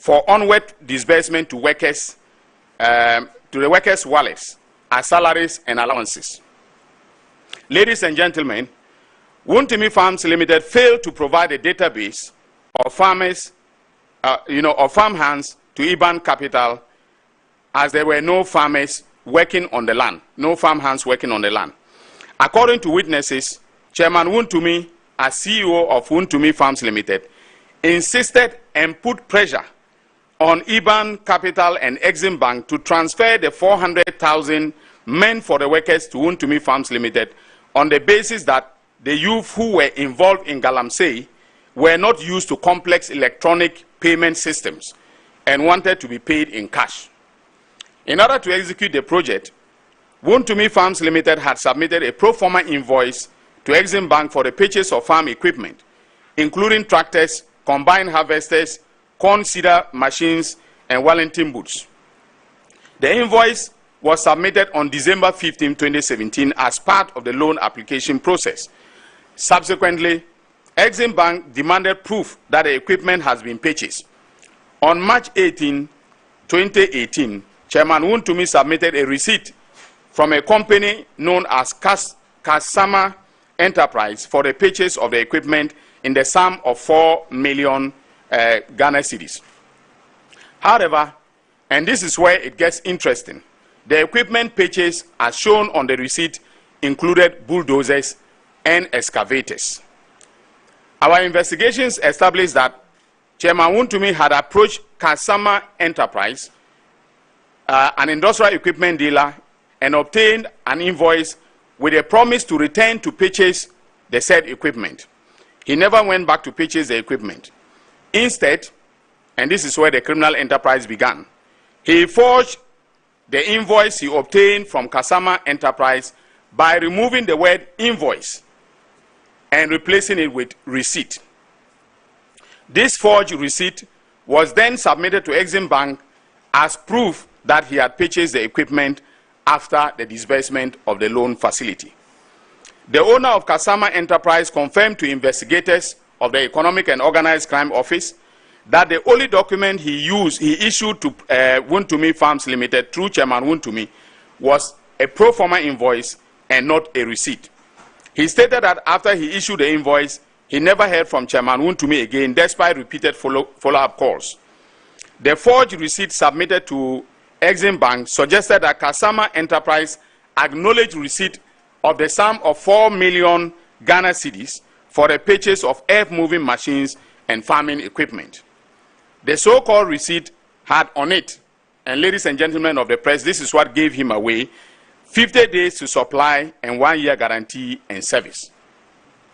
for onward disbursement to workers, to the workers' wallets as salaries and allowances. Ladies and gentlemen, Wontumi Farms Limited failed to provide a database of farmers, of farmhands to IBAN Capital, as there were no farmers working on the land, no farmhands working on the land. According to witnesses, Chairman Wontumi, as CEO of Wontumi Farms Limited, insisted and put pressure on IBAN Capital and Exim Bank to transfer the 400,000 meant for the workers to Wontumi Farms Limited on the basis that the youth who were involved in Galamsey were not used to complex electronic payment systems and wanted to be paid in cash. In order to execute the project, Wontumi Farms Limited had submitted a pro forma invoice to Exim Bank for the purchase of farm equipment, including tractors, combine harvesters, corn seeder machines, and Wellington boots. The invoice was submitted on December 15, 2017 as part of the loan application process. Subsequently, Exim Bank demanded proof that the equipment has been purchased. On March 18, 2018, Chairman Wontumi submitted a receipt from a company known as Kasama Enterprise for the purchase of the equipment in the sum of 4 million Ghana cedis. However, and this is where it gets interesting, the equipment purchase as shown on the receipt included bulldozers and excavators. Our investigations established that Chairman Wontumi had approached Kasama Enterprise, an industrial equipment dealer, and obtained an invoice with a promise to return to purchase the said equipment. He never went back to purchase the equipment. Instead, and this is where the criminal enterprise began, he forged the invoice he obtained from Kasama Enterprise by removing the word invoice and replacing it with receipt. This forged receipt was then submitted to Exim Bank as proof that he had purchased the equipment after the disbursement of the loan facility. The owner of Kasama Enterprise confirmed to investigators of the Economic and Organized Crime Office that the only document he issued to Wontumi Farms Limited through Chairman Wontumi was a pro forma invoice and not a receipt. He stated that after he issued the invoice, he never heard from Chairman Wontumi again, despite repeated follow-up calls. The forged receipt submitted to Exim Bank suggested that Kasama Enterprise acknowledged receipt of the sum of 4 million Ghana cedis for the purchase of earth-moving machines and farming equipment. The so-called receipt had on it, and ladies and gentlemen of the press, this is what gave him away, 50 days to supply and 1 year guarantee and service.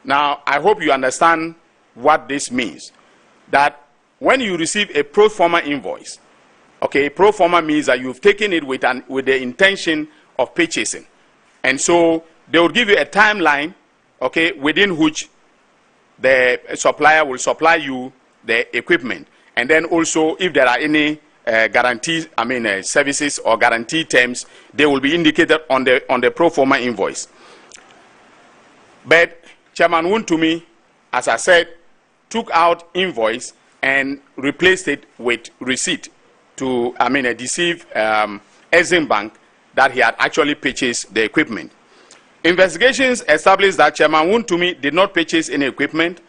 Now, I hope you understand what this means. That when you receive a pro forma invoice, okay, pro forma means that you've taken it with the intention of purchasing. And so they will give you a timeline, okay, within which the supplier will supply you the equipment. And then also, if there are any guarantees, services or guarantee terms, they will be indicated on the pro forma invoice. But Chairman Wontumi, as I said, took out invoice and replaced it with receipt to, deceive Exim Bank that he had actually purchased the equipment. Investigations established that Chairman Wontumi did not purchase any equipment,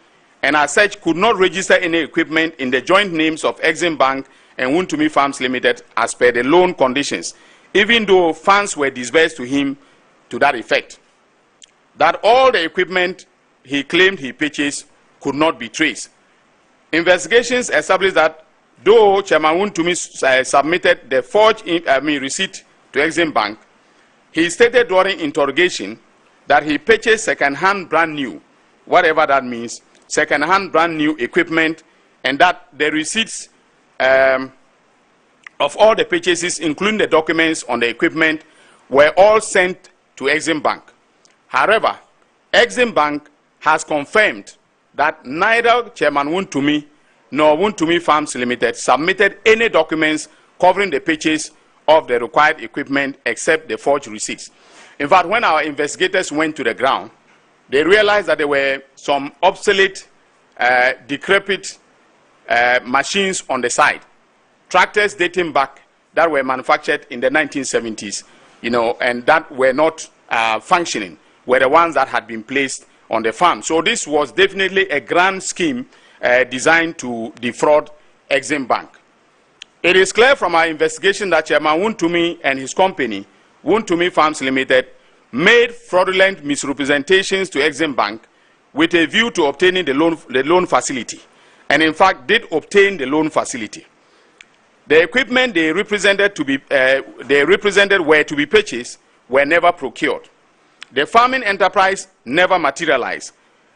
and as such could not register any equipment in the joint names of Exim Bank and Wontumi Farms Limited as per the loan conditions, even though funds were disbursed to him to that effect. That all the equipment he claimed he purchased could not be traced. Investigations established that though Chairman Wontumi submitted the forged receipt to Exim Bank, he stated during interrogation that he purchased second-hand brand new, whatever that means, second-hand brand new equipment, and that the receipts of all the purchases, including the documents on the equipment, were all sent to Exim Bank. However, Exim Bank has confirmed that neither Chairman Wontumi nor Wontumi Farms Limited submitted any documents covering the purchase of the required equipment except the forged receipts. In fact, when our investigators went to the ground, they realized that there were some obsolete, decrepit machines on the side. tractors dating back that were manufactured in the 1970s, and that were not functioning, were the ones that had been placed on the farm. So this was definitely a grand scheme designed to defraud Exim Bank. It is clear from our investigation that Chairman Wontumi and his company, Wontumi Farms Limited, made fraudulent misrepresentations to Exim Bank with a view to obtaining the loan facility, and in fact did obtain the loan facility. The equipment they represented were to be purchased were never procured. The farming enterprise never materialized,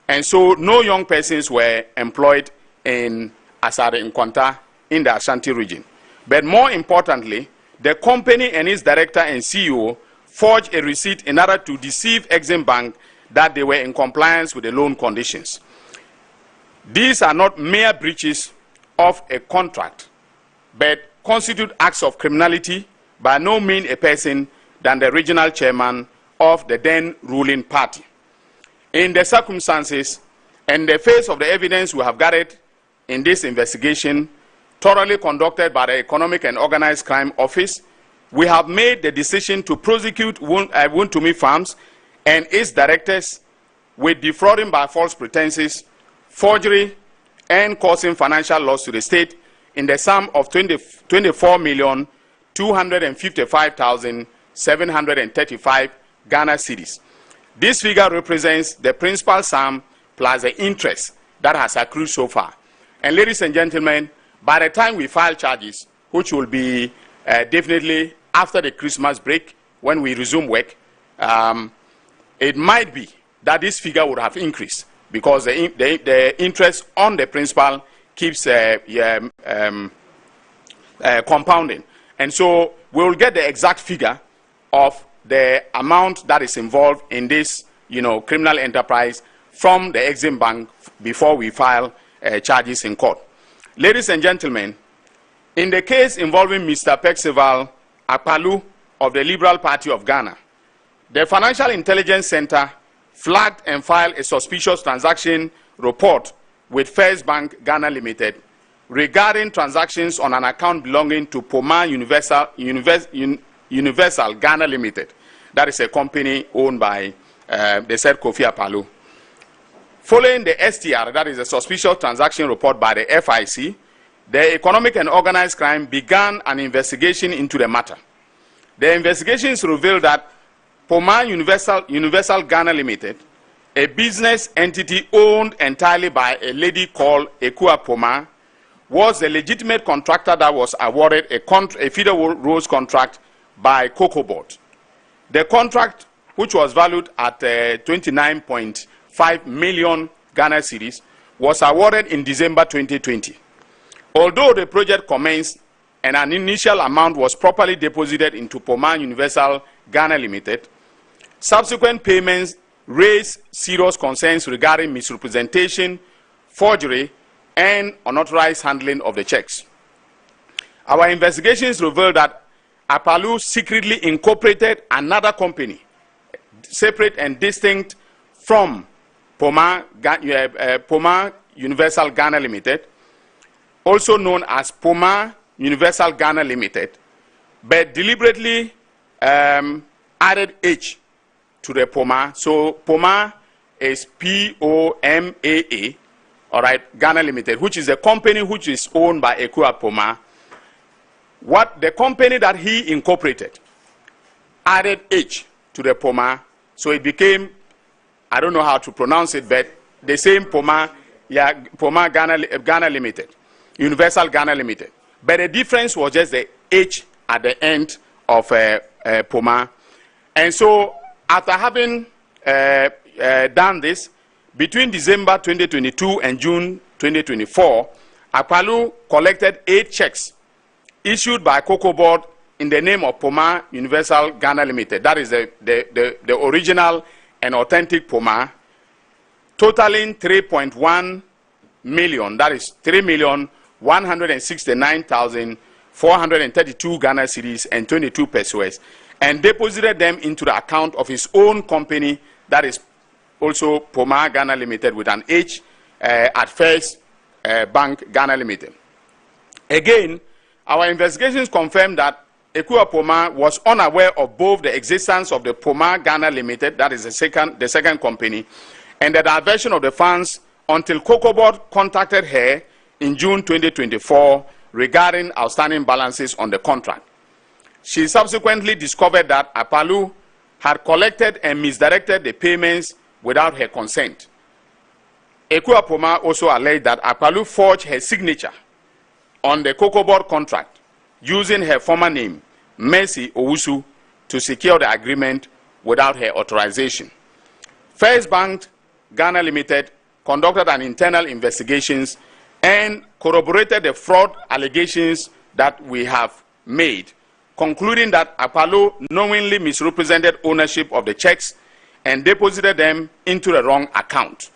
and so no young persons were employed in Asare Nkwanta in the Ashanti region. But more importantly, the company and its director and CEO forged a receipt in order to deceive Exim Bank that they were in compliance with the loan conditions. These are not mere breaches of a contract, but constitute acts of criminality by no means a person than the regional chairman of the then ruling party. In the circumstances and the face of the evidence we have gathered in this investigation, thoroughly conducted by the Economic and Organized Crime Office, we have made the decision to prosecute Wontumi Farms and its directors with defrauding by false pretenses, forgery, and causing financial loss to the state in the sum of 24,255,735 Ghana cedis. This figure represents the principal sum plus the interest that has accrued so far. And ladies and gentlemen, by the time we file charges, which will be definitely after the Christmas break when we resume work, it might be that this figure would have increased because the interest on the principal keeps compounding. And so we will get the exact figure of the amount that is involved in this criminal enterprise from the Exim Bank before we file charges in court. Ladies and gentlemen, in the case involving Mr. Percival Akpalu of the Liberal Party of Ghana, the Financial Intelligence Center flagged and filed a suspicious transaction report with First Bank Ghana Limited regarding transactions on an account belonging to Poma Universal Ghana Limited. That is a company owned by the said Kofi Akpalu. Following the STR, that is a suspicious transaction report by the FIC, the Economic and Organized Crime began an investigation into the matter. The investigations revealed that Poma Universal Ghana Limited, a business entity owned entirely by a lady called Ekua Poma, was a legitimate contractor that was awarded a feeder roads contract by Cocoa Board. The contract, which was valued at 29.5 million Ghana cedis, was awarded in December 2020. Although the project commenced and an initial amount was properly deposited into Poma Universal Ghana Limited, subsequent payments raised serious concerns regarding misrepresentation, forgery, and unauthorized handling of the checks. Our investigations revealed that Akpalu secretly incorporated another company, separate and distinct from Poma Universal Ghana Limited, also known as Poma Universal Ghana Limited, but deliberately added H to the Poma. So Poma is P-O-M-A-A, all right, Ghana Limited, which is a company which is owned by Ekua Poma. What the company that he incorporated added H to the Poma, so it became, I don't know how to pronounce it, but the same Poma, Poma Ghana Limited, Universal Ghana Limited. But the difference was just the H at the end of Poma. And so after having done this, between December 2022 and June 2024, Akpalu collected 8 checks issued by Cocoa Board in the name of Poma Universal Ghana Limited. That is the original and authentic Poma, totaling 3.1 million. That is 3,169,432 Ghana cedis and 22 pesos, and deposited them into the account of his own company, that is also Poma Ghana Limited with an H at First Bank Ghana Limited. Again, our investigations confirmed that Ekua Poma was unaware of both the existence of the Poma Ghana Limited, that is the second company, and the diversion of the funds until Cocoa Board contacted her in June 2024 regarding outstanding balances on the contract. She subsequently discovered that Akpaloo had collected and misdirected the payments without her consent. Ekua Poma also alleged that Akpaloo forged her signature on the Cocoa Board contract using her former name, Mercy Owusu, to secure the agreement without her authorization. First Bank Ghana Limited conducted an internal investigations and corroborated the fraud allegations that we have made, concluding that Akpaloo knowingly misrepresented ownership of the checks and deposited them into the wrong account.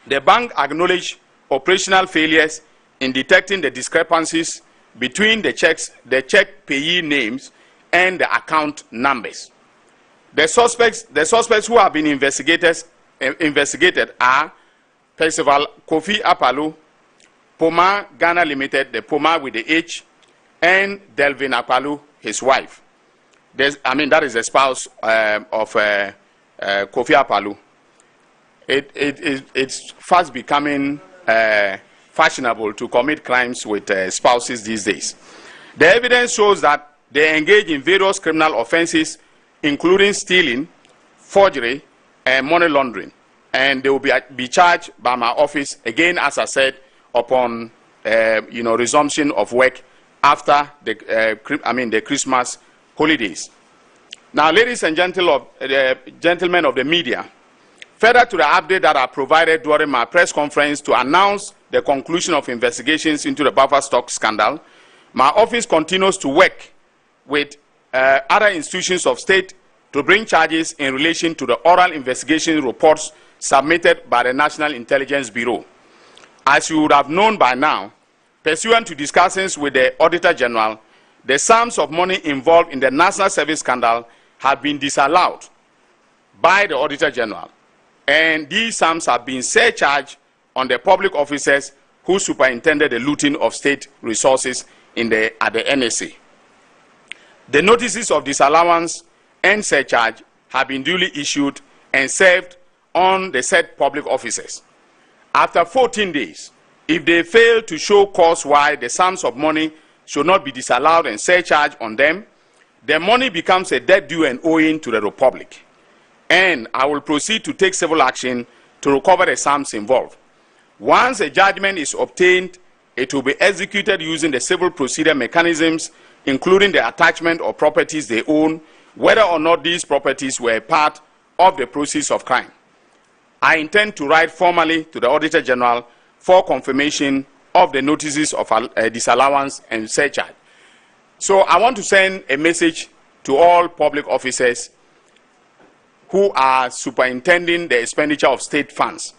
The bank acknowledged operational failures in detecting the discrepancies between the check payee names and the account numbers. The suspects who have been investigated are Percival Kofi Akpaloo, Poma Ghana Limited, the Poma with the H, and Delvin Akpaloo, his wife. That is the spouse of Kofi Akpaloo. It's fast becoming fashionable to commit crimes with spouses these days. The evidence shows that they engage in various criminal offenses, including stealing, forgery, and money laundering. And they will be charged by my office, again, as I said, upon resumption of work after the Christmas holidays. Now, ladies and gentlemen of the media, further to the update that I provided during my press conference to announce the conclusion of investigations into the buffer stock scandal, my office continues to work with other institutions of state to bring charges in relation to the oral investigation reports submitted by the National Intelligence Bureau. As you would have known by now, pursuant to discussions with the Auditor General, the sums of money involved in the National Service scandal have been disallowed by the Auditor General, and these sums have been surcharged on the public officers who superintended the looting of state resources at the NSA. The notices of disallowance and surcharge have been duly issued and served on the said public officers. After 14 days, if they fail to show cause why the sums of money should not be disallowed and surcharged on them, the money becomes a debt due and owing to the Republic. And I will proceed to take civil action to recover the sums involved. Once a judgment is obtained, it will be executed using the civil procedure mechanisms, including the attachment of properties they own, whether or not these properties were part of the proceeds of crime. I intend to write formally to the Auditor General for confirmation of the notices of disallowance and surcharge. So I want to send a message to all public officers who are superintending the expenditure of state funds,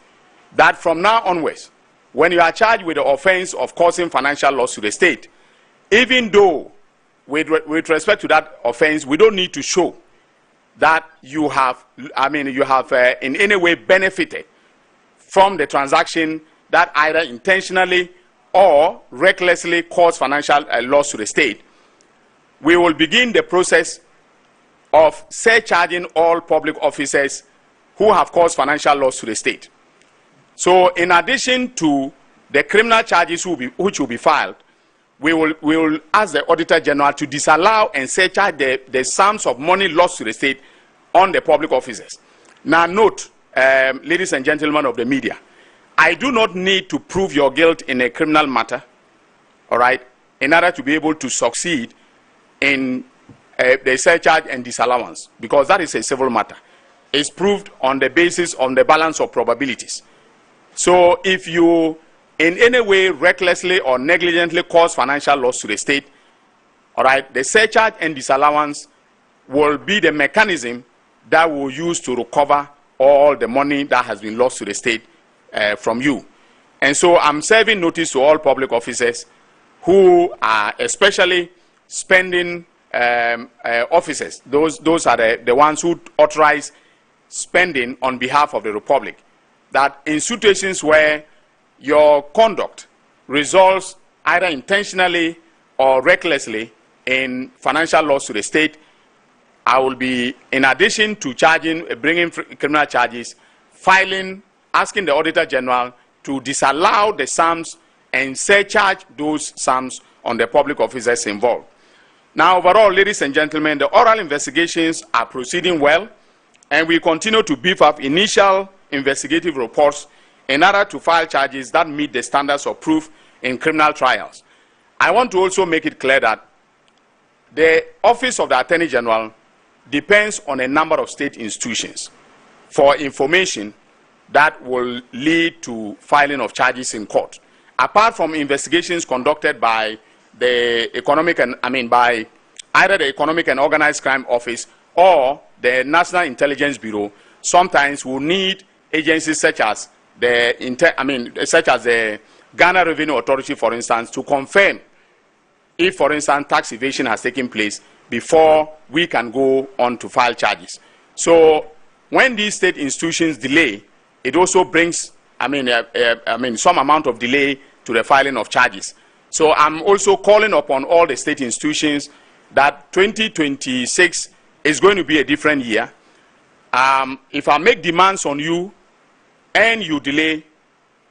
that from now onwards, when you are charged with the offense of causing financial loss to the state, even though with respect to that offense, we don't need to show that you have in any way benefited from the transaction that either intentionally or recklessly caused financial loss to the state. We will begin the process of surcharging all public officers who have caused financial loss to the state. So in addition to the criminal charges which will be filed, we will ask the Auditor General to disallow and surcharge the sums of money lost to the state on the public officers. Now note, ladies and gentlemen of the media, I do not need to prove your guilt in a criminal matter, all right, in order to be able to succeed in the surcharge and disallowance, because that is a civil matter. It's proved on the basis of the balance of probabilities. So if you in any way recklessly or negligently cause financial loss to the state, all right, the surcharge and disallowance will be the mechanism that will use to recover all the money that has been lost to the state from you. And so I'm serving notice to all public officers who are especially spending officers. Those are the ones who authorize spending on behalf of the Republic, that in situations where your conduct results either intentionally or recklessly in financial loss to the state, I will be, in addition to bringing criminal charges, asking the Auditor General to disallow the sums and surcharge those sums on the public officers involved. Now, overall, ladies and gentlemen, the oral investigations are proceeding well, and we continue to beef up initial investigative reports in order to file charges that meet the standards of proof in criminal trials. I want to also make it clear that the Office of the Attorney General depends on a number of state institutions for information that will lead to filing of charges in court. Apart from investigations conducted by the by either the Economic and Organized Crime Office or the National Intelligence Bureau, sometimes we'll need agencies such as the Ghana Revenue Authority, for instance, to confirm if, for instance, tax evasion has taken place before we can go on to file charges. So when these state institutions delay, it also brings, some amount of delay to the filing of charges. So I'm also calling upon all the state institutions that 2026 is going to be a different year. If I make demands on you and you delay,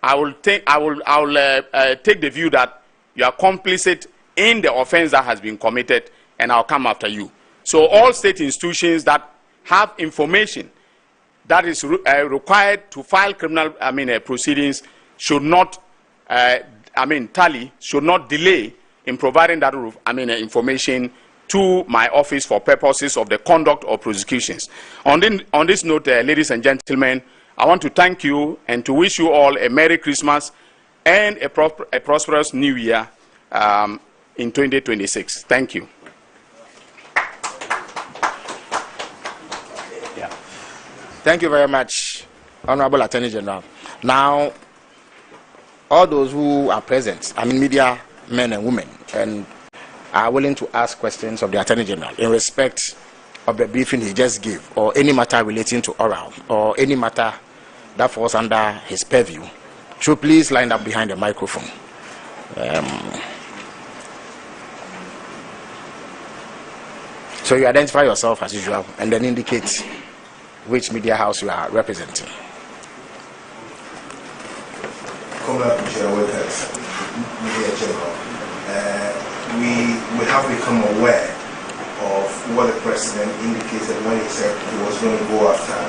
I will take the view that you are complicit in the offense that has been committed, and I'll come after you. So all state institutions that have information that is required to file criminal proceedings should not should not delay in providing that information to my office for purposes of the conduct of prosecutions. On this note, ladies and gentlemen, I want to thank you and to wish you all a Merry Christmas and a prosperous New Year in 2026. Thank you. Yeah. Thank you very much, Honorable Attorney General. Now, all those who are present, media men and women, and are willing to ask questions of the Attorney General in respect of the briefing he just gave, or any matter relating to oral, or any matter that falls under his purview, should please line up behind the microphone. So you identify yourself as usual and then indicate which media house you are representing. We have become aware of what the president indicated when he said he was going to go after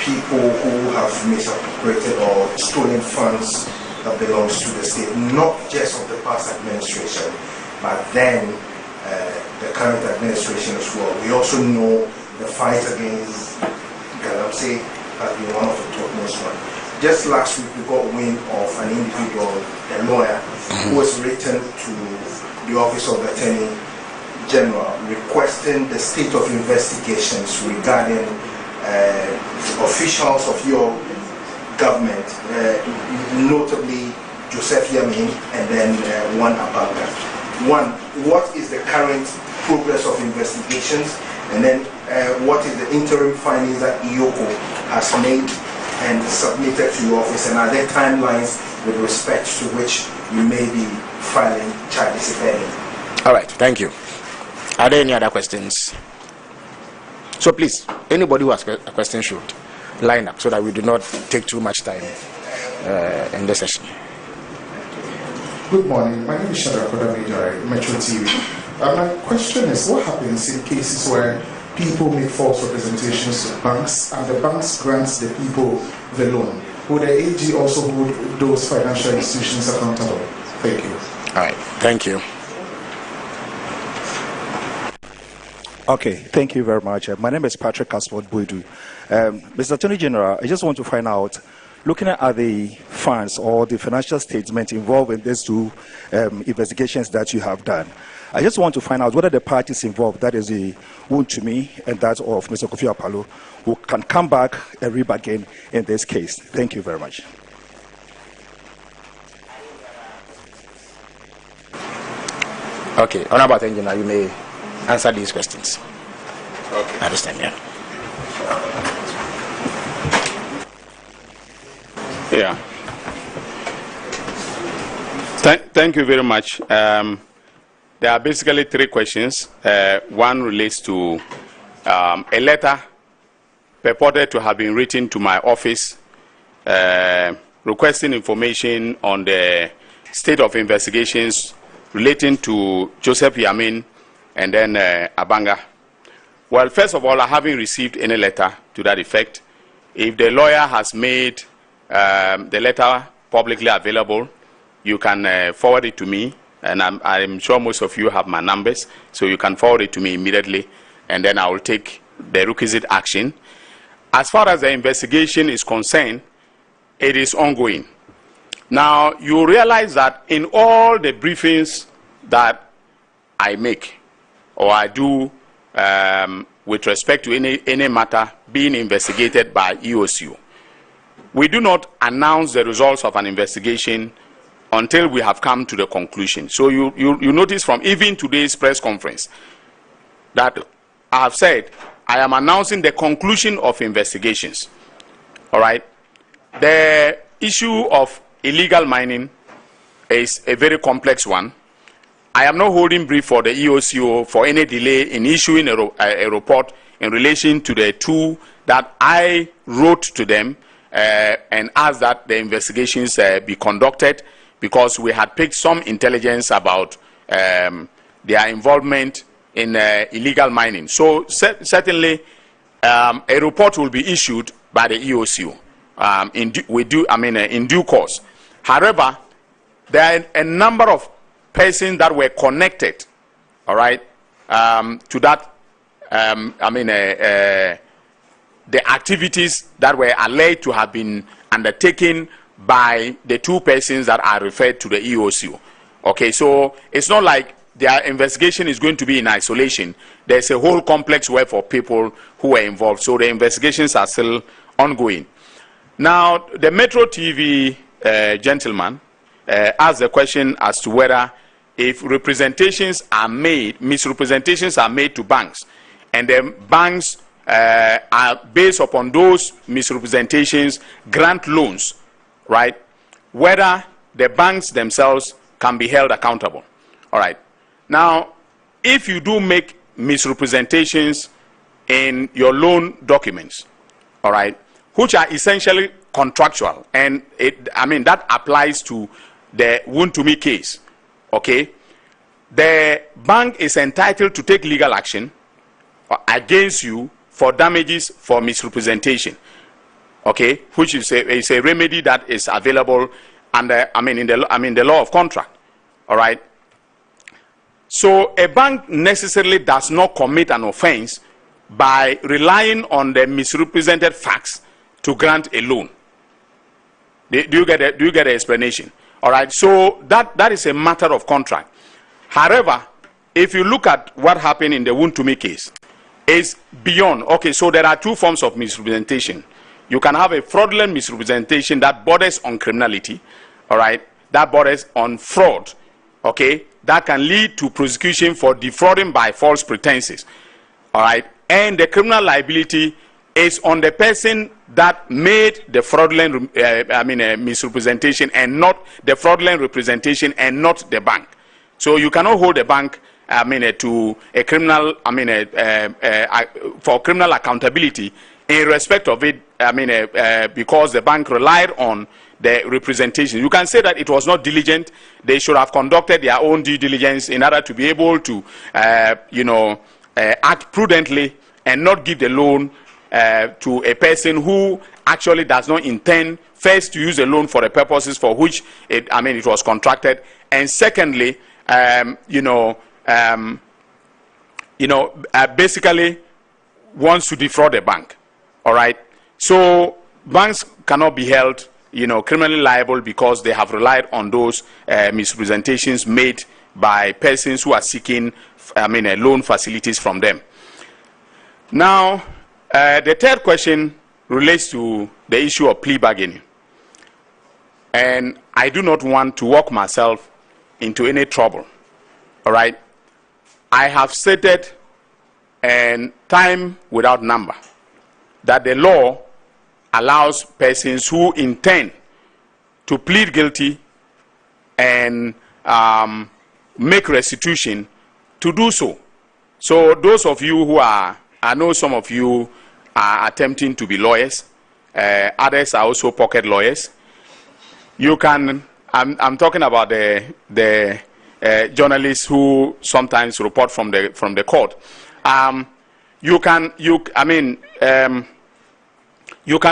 people who have misappropriated or stolen funds that belongs to the state, not just of the past administration, but then the current administration as well. We also know the fight against Galamsey has been one of the topmost ones. Just last week we got wind of an individual, a lawyer, who was written to the Office of the Attorney General requesting the state of investigations regarding officials of your government, notably Joseph Yamin and then one Abanga. One, what is the current progress of investigations, and then what is the interim findings that IOCO has made and submitted to your office, and are there timelines with respect to which you may be filing charges, if any? All right, thank you. Are there any other questions? So please, anybody who has a question should line up so that we do not take too much time in this session. Good morning. My name is Shadrach Kodamejare, Metro TV. My question is, what happens in cases where people make false representations to banks and the banks grants the people the loan? Would the AG also hold those financial institutions accountable? Thank you. All right, thank you. Okay, thank you very much. My name is Patrick Casford Boidu. Mr. Attorney General, I just want to find out, looking at the funds or the financial statement involved in these two investigations that you have done, I just want to find out whether the parties involved, that is the Wontumi and that of Mr. Kofi Apalo, who can come back and re-bargain in this case. Thank you very much. Okay, Honorable Attorney General, you may answer these questions. Okay. I understand, yeah. Yeah. Thank you very much. there are basically three questions. One relates to a letter purported to have been written to my office requesting information on the state of investigations relating to Joseph Yamin and then Abanga. Well, first of all, I haven't received any letter to that effect. If the lawyer has made the letter publicly available, you can forward it to me, and I'm sure most of you have my numbers, so you can forward it to me immediately, and then I will take the requisite action. As far as the investigation is concerned, it is ongoing. Now, you realize that in all the briefings that I make or I do with respect to any matter being investigated by EOCO, we do not announce the results of an investigation until we have come to the conclusion. So you notice from even today's press conference that I have said I am announcing the conclusion of investigations. All right. The issue of illegal mining is a very complex one. I am not holding brief for the EOCO for any delay in issuing a report in relation to the two that I wrote to them and asked that the investigations be conducted, because we had picked some intelligence about their involvement in illegal mining. So certainly a report will be issued by the EOCO in due course. However, there are a number of persons that were connected, all right, to that, the activities that were alleged to have been undertaken by the two persons that are referred to the EOCO. Okay, so it's not like their investigation is going to be in isolation. There's a whole complex web of people who were involved, so the investigations are still ongoing. Now, the Metro TV gentleman asked the question as to whether if representations are made, misrepresentations are made to banks, and the banks are based upon those misrepresentations grant loans, right, whether the banks themselves can be held accountable. All right. Now, if you do make misrepresentations in your loan documents, all right, which are essentially contractual, and that applies to the Wontumi case, okay, the bank is entitled to take legal action against you for damages for misrepresentation, okay, which is a remedy that is available under the law of contract. All right. So a bank necessarily does not commit an offense by relying on the misrepresented facts to grant a loan. Do you get the explanation? All right. So that is a matter of contract. However, if you look at what happened in the Wontumi case, is beyond. Okay, so there are two forms of misrepresentation. You can have a fraudulent misrepresentation that borders on criminality, all right, that borders on fraud, okay, that can lead to prosecution for defrauding by false pretenses, all right, and the criminal liability is on the person that made the fraudulent misrepresentation and not the fraudulent representation and not the bank. So you cannot hold the bank to a criminal, for criminal accountability in respect of it, because the bank relied on the representation. You can say that it was not diligent. They should have conducted their own due diligence in order to be able to, act prudently and not give the loan to a person who actually does not intend first to use the loan for the purposes for which it was contracted, and secondly, basically wants to defraud the bank. All right. So banks cannot be held, criminally liable because they have relied on those misrepresentations made by persons who are seeking, loan facilities from them. Now, the third question relates to the issue of plea bargaining. And I do not want to walk myself into any trouble. All right. I have stated, and time without number, that the law allows persons who intend to plead guilty and make restitution to do so. So those of you who are, I know some of you are attempting to be lawyers. Others are also pocket lawyers. You can, I'm talking about the journalists who sometimes report from the court. You can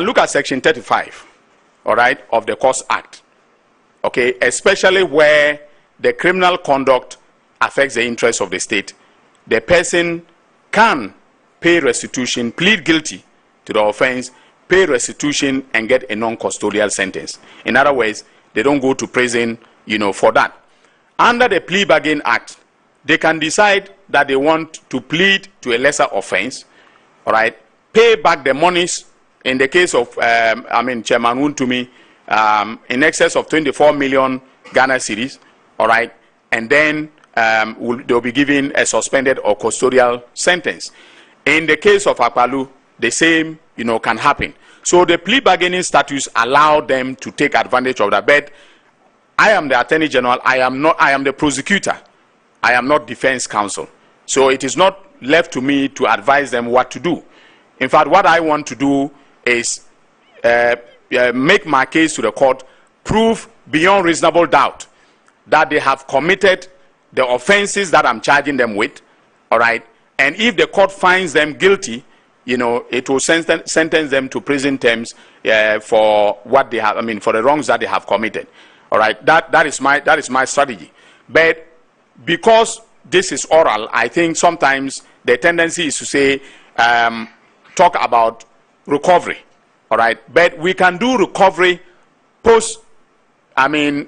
look at Section 35, all right, of the Courts Act, okay, especially where the criminal conduct affects the interests of the state. The person can pay restitution, plead guilty to the offense, pay restitution, and get a non-custodial sentence. In other words, they don't go to prison, for that. Under the Plea Bargain Act, they can decide that they want to plead to a lesser offense, all right, pay back the monies. In the case of, Chairman Wontumi, in excess of 24 million Ghana cedis, all right, and then they'll be given a suspended or custodial sentence. In the case of Akpalu, the same, can happen. So the plea bargaining statutes allow them to take advantage of that. But I am the Attorney General. I am the prosecutor. I am not defense counsel. So it is not left to me to advise them what to do. In fact, what I want to do is make my case to the court, prove beyond reasonable doubt that they have committed the offenses that I'm charging them with, all right? And if the court finds them guilty, it will sentence them to prison terms for what they have, for the wrongs that they have committed, all right? That is my strategy. But because this is oral, I think sometimes the tendency is to say, talk about recovery, all right? But we can do recovery post, the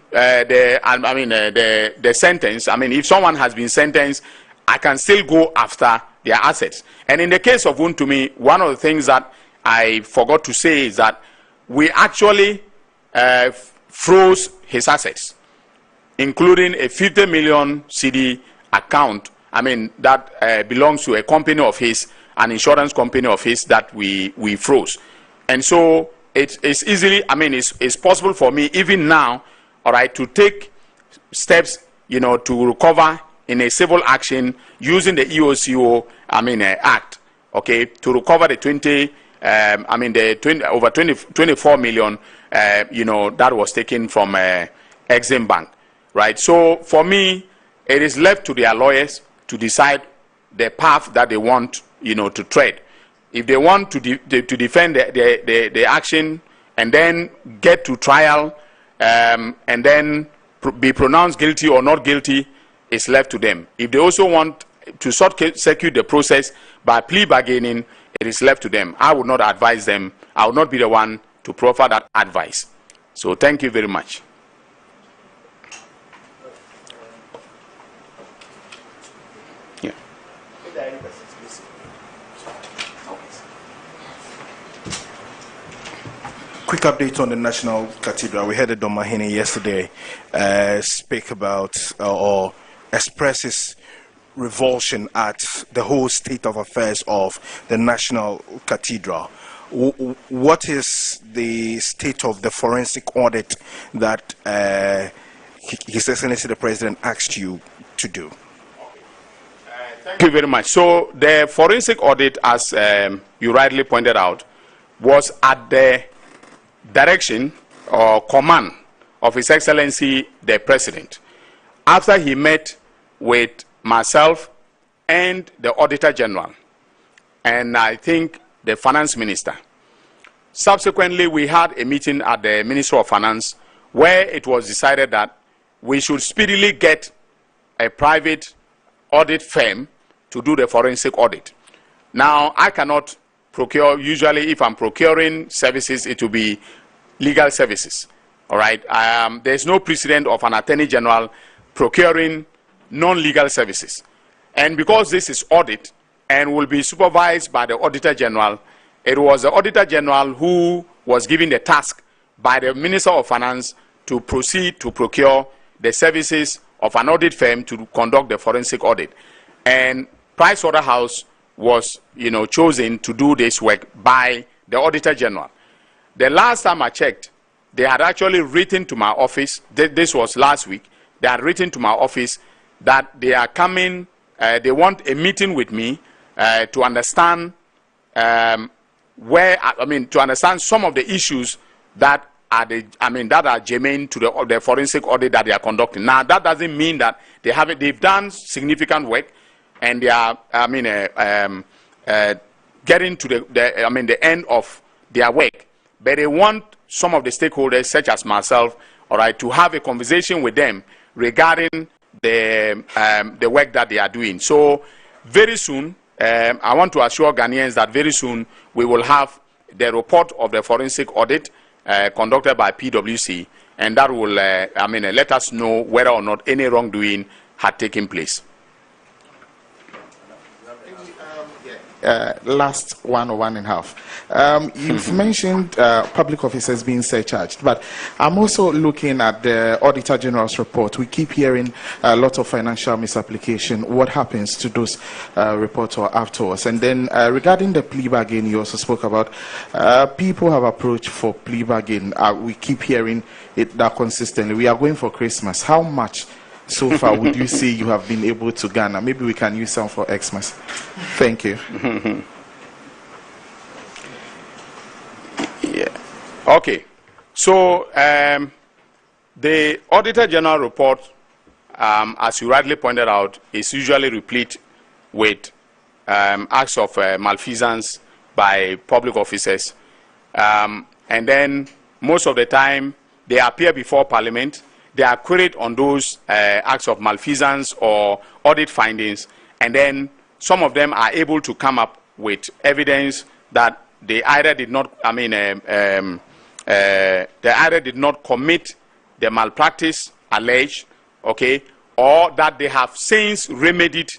sentence. If someone has been sentenced, I can still go after their assets. And in the case of Wontumi, one of the things that I forgot to say is that we actually froze his assets, including a 50 million CD account, that belongs to a company of his, an insurance company of his, that we froze. And so it's easily, it's possible for me even now, all right, to take steps, to recover in a civil action using the EOCO, Act, okay, to recover the 24 million, that was taken from Exim Bank, right? So for me, it is left to their lawyers to decide the path that they want, to tread. If they want to defend the action and then get to trial, and then be pronounced guilty or not guilty, it's left to them. If they also want to circuit the process by plea bargaining, it is left to them. I would not advise them. I would not be the one to proffer that advice. So thank you very much. Yeah. Quick update on the National Cathedral. We heard the Domahini yesterday speak about or express his revulsion at the whole state of affairs of the National Cathedral. What is the state of the forensic audit that His Excellency the President asked you to do? Thank you very much. So the forensic audit, as you rightly pointed out, was at the direction or command of His Excellency the President, after he met with myself and the Auditor General, and I think the Finance Minister. Subsequently, we had a meeting at the Ministry of Finance where it was decided that we should speedily get a private audit firm to do the forensic audit. Now, I cannot procure, usually if I'm procuring services, it will be legal services, all right? There's no precedent of an Attorney General procuring non-legal services. And because this is audit and will be supervised by the Auditor General, it was the Auditor General who was given the task by the Minister of Finance to proceed to procure the services of an audit firm to conduct the forensic audit. And Pricewaterhouse was, chosen to do this work by the Auditor General. The last time I checked, they had actually written to my office, this was last week, they had written to my office that they are coming they want a meeting with me to understand to understand some of the issues that are that are germane to the forensic audit that they are conducting. Now, that doesn't mean that they've done significant work and they are getting to the end of their work, but they want some of the stakeholders, such as myself, all right, to have a conversation with them regarding the work that they are doing. So very soon, I want to assure Ghanaians that very soon we will have the report of the forensic audit conducted by PwC, and that will let us know whether or not any wrongdoing had taken place. Last one or one and a half. You've mentioned public officers being surcharged, but I'm also looking at the Auditor General's report. We keep hearing a lot of financial misapplication. What happens to those reports or afterwards? And then regarding the plea bargain, you also spoke about people have approached for plea bargain. We keep hearing it that consistently. We are going for Christmas. How much so far would you say you have been able to garner? Maybe we can use some for Xmas. Thank you. Yeah. Okay. So the Auditor General report, as you rightly pointed out, is usually replete with acts of malfeasance by public officers, and then most of the time they appear before Parliament. They are queried on those acts of malfeasance or audit findings, and then some of them are able to come up with evidence that they either did not, they either did not commit the malpractice alleged, okay, or that they have since remedied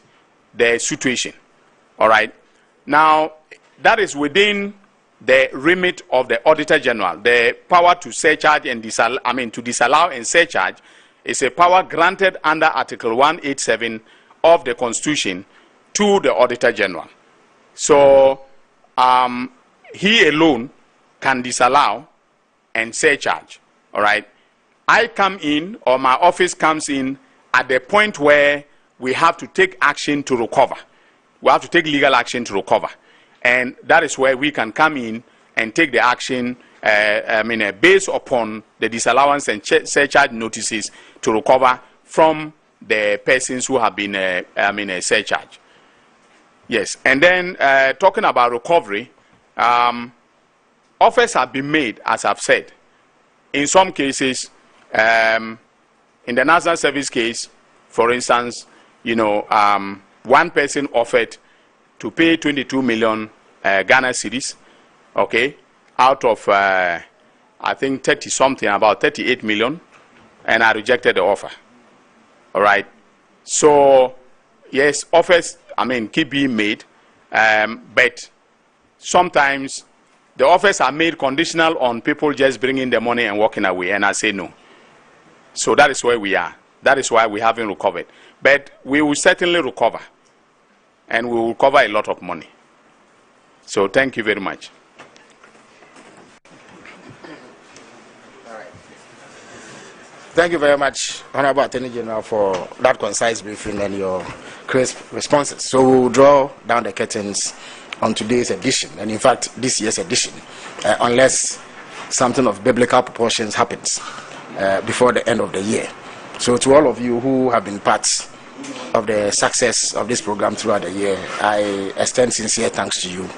the situation. All right. Now, that is within the remit of the Auditor General. The power to surcharge and to disallow and surcharge is a power granted under Article 187 of the Constitution to the Auditor General. So he alone can disallow and surcharge. All right. I come in, or my office comes in, at the point where we have to take action to recover. We have to take legal action to recover. And that is where we can come in and take the action based upon the disallowance and surcharge notices to recover from the persons who have been surcharged. Yes, and then talking about recovery, offers have been made, as I've said. In some cases, in the National Service case, for instance, one person offered to pay 22 million Ghana cedis, okay, out of I think 30 something, about 38 million, and I rejected the offer. All right. So yes, offers keep being made, but sometimes the offers are made conditional on people just bringing the money and walking away, and I say no. So that is where we are. That is why we haven't recovered, but we will certainly recover, and we will recover a lot of money. So thank you very much. Thank you very much, Honorable Attorney General, for that concise briefing and your crisp responses. So we'll draw down the curtains on today's edition, and in fact this year's edition, unless something of biblical proportions happens before the end of the year. So to all of you who have been part of the success of this program throughout the year, I extend sincere thanks to you.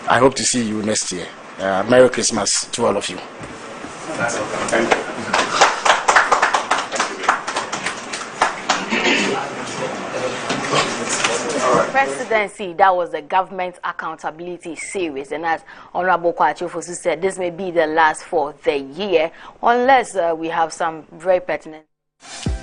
I hope to see you next year. Merry Christmas to all of you. Thank you. Presidency, that was the government accountability series, and as Honorable Kwachofosu said, this may be the last for the year, unless we have some very pertinent.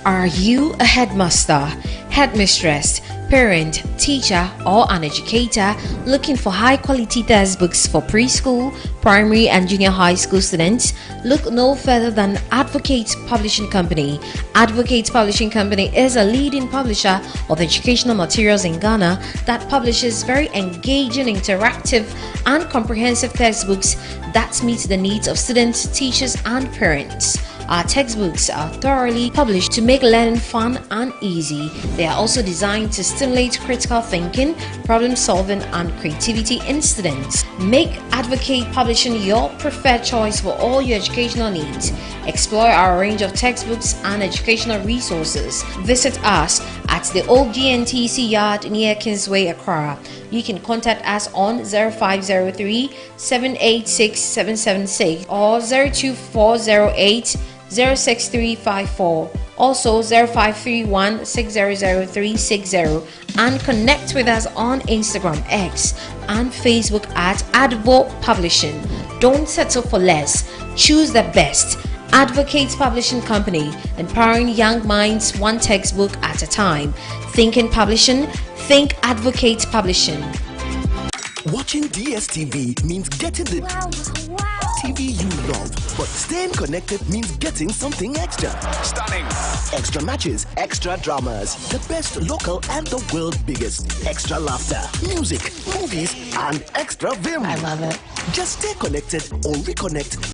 Are you a headmaster, headmistress, parent, teacher, or an educator looking for high-quality textbooks for preschool, primary, and junior high school students? Look no further than Advocate Publishing Company. Advocate Publishing Company is a leading publisher of educational materials in Ghana that publishes very engaging, interactive, and comprehensive textbooks that meet the needs of students, teachers, and parents. Our textbooks are thoroughly published to make learning fun and easy. They are also designed to stimulate critical thinking, problem solving, and creativity in students. Make Advocate Publishing your preferred choice for all your educational needs. Explore our range of textbooks and educational resources. Visit us at the old GNTC yard near Kingsway, Accra. You can contact us on 0503 786 776 or 02408 06354. Also 0531 600360, and connect with us on Instagram, X, and Facebook at Advo Publishing. Don't settle for less. Choose the best. Advocate Publishing Company, empowering young minds one textbook at a time. Thinking Publishing, think Advocate Publishing. Watching DSTV means getting the TV you love, but staying connected means getting something extra. Stunning. Extra matches, extra dramas, the best local and the world's biggest. Extra laughter, music, movies, and extra vim. I love it. Just stay connected or reconnect